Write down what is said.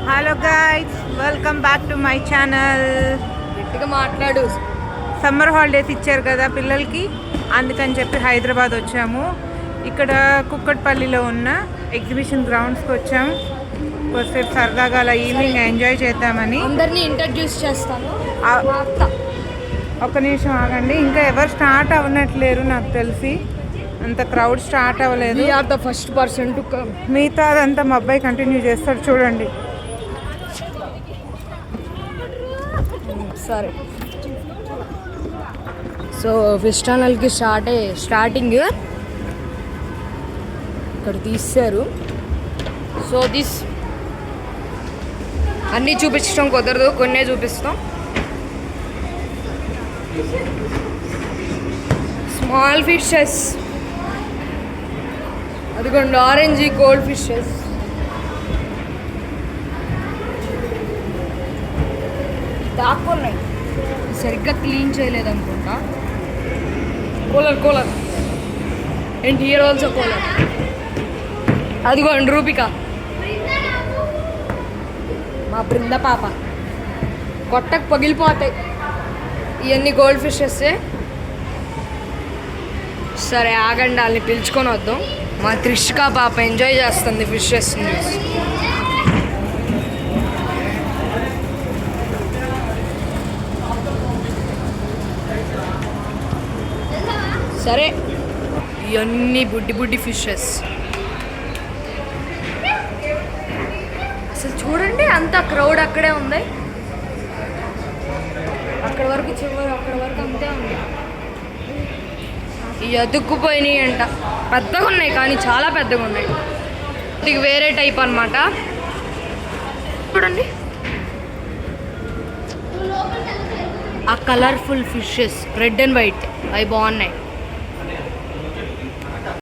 Hello guys, welcome back to my channel. గట్టిగా మాట్లాడు. Summer holidays ఇచ్చారు కదా పిల్లలకి, అందుకని చెప్పి హైదరాబాద్ వచ్చాము. ఇక్కడ కుక్కట్పల్లిలో ఉన్న ఎగ్జిబిషన్ గ్రౌండ్స్కి వచ్చాము. కొద్దిసేపు సరదాగా అలా ఈవినింగ్ ఎంజాయ్ చేద్దామని. అందరినీ ఇంట్రడ్యూస్ చేస్తాను. ఒక నిమిషం ఆగండి, ఇంకా ఎవరు స్టార్ట్ అవ్వనట్లేరు నాకు తెలిసి. అంత క్రౌడ్ స్టార్ట్ అవ్వలేదు. The first person to come. మిగతా అదంతా మా అబ్బాయి కంటిన్యూ చేస్తాడు, చూడండి. సరే, సో ఫిష్ ఛానల్కి స్టార్టింగ్ ఇక్కడ తీశారు. సో అన్నీ చూపించడం కుదరదు, కొన్నే చూపిస్తాం. స్మాల్ ఫిషెస్, అదిగోండి ఆరెంజ్ గోల్డ్ ఫిషెస్. దాక్కున్నాయి, సరిగ్గా క్లీన్ చేయలేదు అనుకుంటా. Cooler and here also cooler. అదిగోండి రూపిక, మా బృంద పాప. కొట్టకు పగిలిపోతాయి ఇవన్నీ గోల్డ్ ఫిషెస్. సరే ఆగండి, వాళ్ళని పిలుచుకొని వద్దాం. మా త్రిషిక పాప ఎంజాయ్ చేస్తుంది ఫిషెస్ చూసి. సరే, ఇవన్నీ బుడ్డి ఫిషెస్. అసలు చూడండి, అంత క్రౌడ్ అక్కడే ఉంది. అక్కడ వరకు అంతే ఉంది. ఇవి అతుక్కుపోయినాయి అంట. పెద్దగా ఉన్నాయి, కానీ చాలా పెద్దగా ఉన్నాయి. ఇది వేరే టైప్ అన్నమాట. చూడండి ఆ colourful fishes, red and white, అవి బాగున్నాయి.